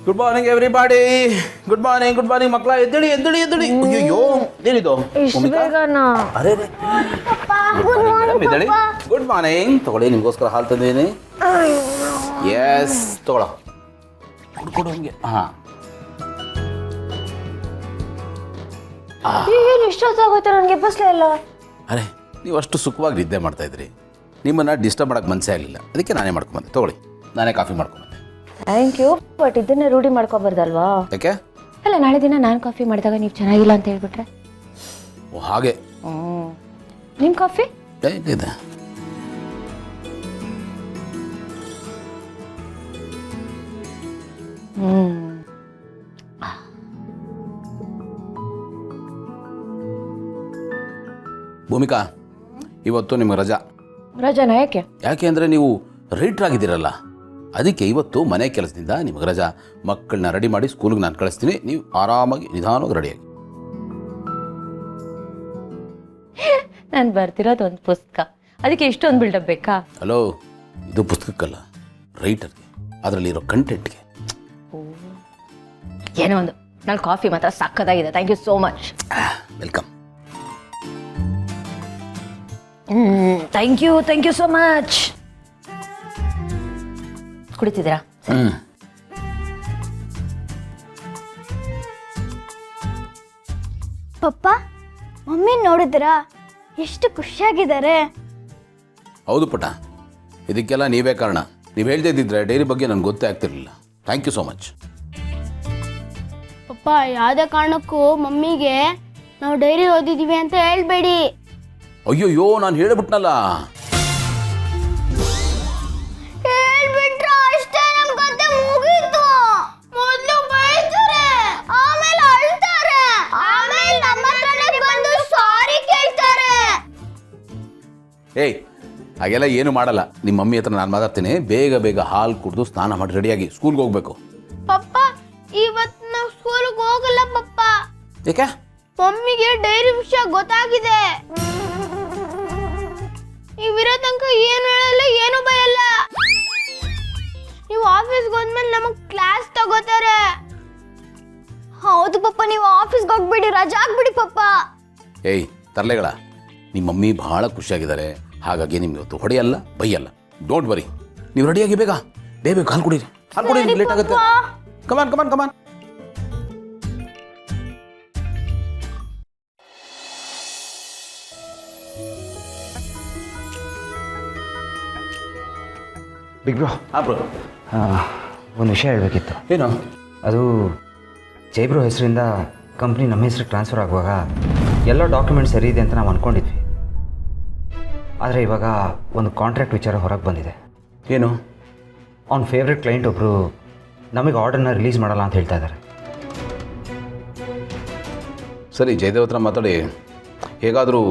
Good morning everybody. Good morning ಮಕ್ಕಳ. ಎದ್ದೇಳಿ ಅಯ್ಯೋ ಏನಿದು ಅರೆ ಎದ್ದೇಳಿ. Good morning. ತಗೊಳ್ಳಿ, ನಿಮಗೋಸ್ಕರ ಹಾಲು ತಂದಿದ್ದೀನಿ. ಎಸ್ ತಗೊಳ್ಳೋ, ಕೊಡು ಹಂಗೆ. ಹಾಂ ಏನು ಇಷ್ಟೊತ್ತಾಗೋಯ್ತು, ನನಗೆ ಬಸ್ಲೇ ಇಲ್ಲ. ಅರೆ ನೀವು ಅಷ್ಟು ಸುಖವಾಗಿ ನಿದ್ದೆ ಮಾಡ್ತಾಯಿದ್ರಿ, ನಿಮ್ಮನ್ನು ಡಿಸ್ಟರ್ಬ್ ಮಾಡೋಕ್ಕೆ ಮನಸ್ಸೇ ಆಗಲಿಲ್ಲ, ಅದಕ್ಕೆ ನಾನೇ ಮಾಡ್ಕೊಂಬಂದೆ. ತೊಗೊಳ್ಳಿ, ನಾನೇ ಕಾಫಿ ಮಾಡ್ಕೊಂಬಂದೆ. Thank you. ಬಟ್ ಇದನ್ನೇ ರೂಢಿ ಮಾಡ್ಕೊಬಾರ್ದಲ್ವಾ? ಯಾಕೆ? ಅಲ್ಲ, ನಾಳೆ ದಿನ ನಾನು ಕಾಫಿ ಮಾಡಿದಾಗ ನೀವು ಚೆನ್ನಾಗಿಲ್ಲ ಅಂತ ಹೇಳ್ಬಿಟ್ರೆ? ಓ ಹಾಗೆ. ನಿಮ್ಮ ಕಾಫಿ ಇದೆ. ಭೂಮಿಕಾ, ಇವತ್ತು ನಿಮಗೆ ರಜಾನ? ಯಾಕೆ ಅಂದರೆ ನೀವು ರೈಟ್ರ್ ಆಗಿದ್ದೀರಲ್ಲ, ಅದಕ್ಕೆ ಇವತ್ತು ಮನೆ ಕೆಲಸದಿಂದ ನಿಮಗೆ ರಜಾ. ಮಕ್ಕಳನ್ನ ರೆಡಿ ಮಾಡಿ ಸ್ಕೂಲಿಗೆ ನಾನು ಕಳಿಸ್ತೀನಿ, ನೀವು ಆರಾಮಾಗಿ ನಿಧಾನವಾಗಿ ರೆಡಿಯಾಗಿ. ನಾನು ಬರ್ತಿರೋದು ಒಂದು ಪುಸ್ತಕ, ಅದಕ್ಕೆ ಇಷ್ಟೊಂದು ಬಿಲ್ಡಪ್ ಬೇಕಾ? ಹಲೋ, ಇದು ಪುಸ್ತಕಕ್ಕಲ್ಲ, ರೈಟರ್ಗೆ, ಅದರಲ್ಲಿರೋ ಕಂಟೆಂಟ್ಗೆ. ಏನೋ ಒಂದು. ನಾನು ಕಾಫಿ ಮಾತ್ರ ಸಕ್ಕತ್ತಾಗಿದೆ. Thank you so much. Welcome. Thank you so much. ಕುಡಿತಿದ್ದೀರಾ? ಪಪ್ಪ, ಮಮ್ಮಿ ನೋಡಿದ್ರಾ ಎಷ್ಟು ಖುಷಿಯಾಗಿದ್ದಾರೆ? ಹೌದು ಪುಟ್ಟ, ಇದಕ್ಕೆಲ್ಲ ನೀವೇ ಕಾರಣ. ನೀವು ಹೇಳ್ತಾ ಇದ್ದಿದ್ರೆ ಡೈರಿ ಬಗ್ಗೆ ನನಗೆ ಗೊತ್ತೇ ಆಗ್ತಿರ್ಲಿಲ್ಲ. Thank you so much. Papa, ಯಾವುದೇ ಕಾರಣಕ್ಕೂ ಮಮ್ಮಿಗೆ ನಾವು ಡೈರಿ ಓದಿದ್ದೀವಿ ಅಂತ ಹೇಳ್ಬೇಡಿ. ಅಯ್ಯೋಯ್ಯೋ, ನಾನು ಹೇಳ್ಬಿಟ್ನಲ್ಲ. ಹೇಳ್ಬಿಟ್ರೆ ಅಷ್ಟೇ, ನಮ್ಮ ಕತೆ ಮುಗೀತು. ಮೊದಲು ಬೈತಾರೆ, ಆಮೇಲೆ ಅಳ್ತಾರೆ, ಆಮೇಲೆ ನಮ್ಮ ಹತ್ರನೇ ಬಂದು ಸಾರಿ ಕೇಳ್ತಾರೆ. ಏಯ್, ಹಾಗೆಲ್ಲ ಏನು ಮಾಡಲ್ಲ. ನಿಮ್ಮ ಮಮ್ಮಿ ಹತ್ರ ನಾನು ಮಾತಾಡ್ತೀನಿ. ಬೇಗ ಹಾಲು ಕುಡಿದು ಸ್ನಾನ ಮಾಡಿ ರೆಡಿಯಾಗಿ ಸ್ಕೂಲ್ಗೆ ಹೋಗ್ಬೇಕು. ಪಪ್ಪ, ಇವತ್ತು ನಾವು ಸ್ಕೂಲ್ಗೆ ಹೋಗಲ್ಲ ಪಪ್ಪ. ಯಾಕೆ? ಮಮ್ಮಿಗೆ ಡೈರಿ ವಿಷಯ ಗೊತ್ತಾಗಿದೆ. ನೀವಿರೋ ತನಕ ಏನು ಹೇಳಲ್ಲ, ಏನು ಬಯಲ್ಲ. ನೀವು ಆಫೀಸ್ಗೆ ಹೋದ್ಮೇಲೆ ನಮಗೆ ಕ್ಲಾಸ್ ತಗೋತಾರೆ. ಹೌದು ಪಪ್ಪ, ನೀವು ಆಫೀಸ್ಗೆ ಹೋಗ್ಬಿಡಿ, ರಜಾ ಆಗ್ಬಿಡಿ ಪಪ್ಪ. ಏಯ್ ತರ್ಲೆಗಳ, ನಿಮ್ಮ ಮಮ್ಮಿ ಭಾಳ ಖುಷಿಯಾಗಿದ್ದಾರೆ, ಹಾಗಾಗಿ ನಿಮ್ಗೆ ಇವತ್ತು ಹೊಡೆಯಲ್ಲ, ಬೈಯಲ್ಲ. Don't worry. ನೀವು ರೆಡಿಯಾಗಿ ಬೇಗ ಹಾಲು ಕುಡೀರಿ. ಲೇಟ್ ಆಗುತ್ತೆ. ಕಮಾನ್. Big bro. ಹಾಂ ಬ್ರೋ. ಒಂದು ವಿಷಯ ಹೇಳಬೇಕಿತ್ತು. ಏನು? ಅದು ಜೈಬ್ರೋ ಹೆಸರಿಂದ ಕಂಪ್ನಿ ನಮ್ಮ ಹೆಸ್ರಿಗೆ ಟ್ರಾನ್ಸ್ಫರ್ ಆಗುವಾಗ ಎಲ್ಲ ಡಾಕ್ಯುಮೆಂಟ್ಸ್ ಸರಿ ಇದೆ ಅಂತ ನಾವು ಅಂದ್ಕೊಂಡಿದ್ವಿ. ಆದರೆ ಇವಾಗ ಒಂದು ಕಾಂಟ್ರಾಕ್ಟ್ ವಿಚಾರ ಹೊರಗೆ ಬಂದಿದೆ. ಏನು? ಅವ್ನ ಫೇವ್ರೆಟ್ ಕ್ಲೈಂಟ್ ಒಬ್ಬರು ನಮಗೆ ಆರ್ಡರ್ನ ರಿಲೀಸ್ ಮಾಡಲ್ಲ ಅಂತ ಹೇಳ್ತಾ ಇದ್ದಾರೆ. ಸರಿ, ಜಯದೇವ್ ಹತ್ರ ಮಾತಾಡಿ ಹೇಗಾದರೂ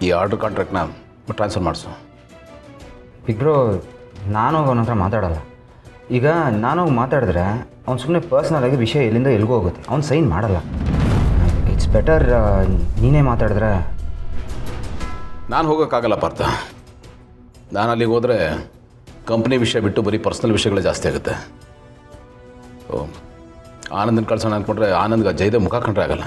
ಈ ಆರ್ಡರ್ ಕಾಂಟ್ರಾಕ್ಟ್ನ ಟ್ರಾನ್ಸ್ಫರ್ ಮಾಡಿಸು. ಬಿಗ್ ಬ್ರೋ, ನಾನು ಅವನ ಹತ್ರ ಮಾತಾಡಲ್ಲ. ಈಗ ನಾನು ಮಾತಾಡಿದ್ರೆ ಅವ್ನು ಸುಮ್ಮನೆ ಪರ್ಸ್ನಲಾಗಿ ವಿಷಯ ಎಲ್ಲಿಂದ ಎಲ್ಗೂ ಹೋಗುತ್ತೆ, ಅವ್ನು ಸೈನ್ ಮಾಡಲ್ಲ. ಇಟ್ಸ್ ಬೆಟರ್ ನೀನೇ ಮಾತಾಡಿದ್ರೆ. ನಾನು ಹೋಗೋಕ್ಕಾಗಲ್ಲ ಪಾರ್ಥ. ನಾನು ಅಲ್ಲಿಗೆ ಹೋದರೆ ಕಂಪ್ನಿ ವಿಷಯ ಬಿಟ್ಟು ಬರೀ ಪರ್ಸ್ನಲ್ ವಿಷಯಗಳೇ ಜಾಸ್ತಿ ಆಗುತ್ತೆ. ಆನಂದನ ಕಳ್ಸೋಣ ಅಂದ್ಕೊಂಡ್ರೆ ಆನಂದ್ಗೆ ಜಯದೇವ್ ಮುಖ ಕಂಡ್ರೆ ಆಗಲ್ಲ.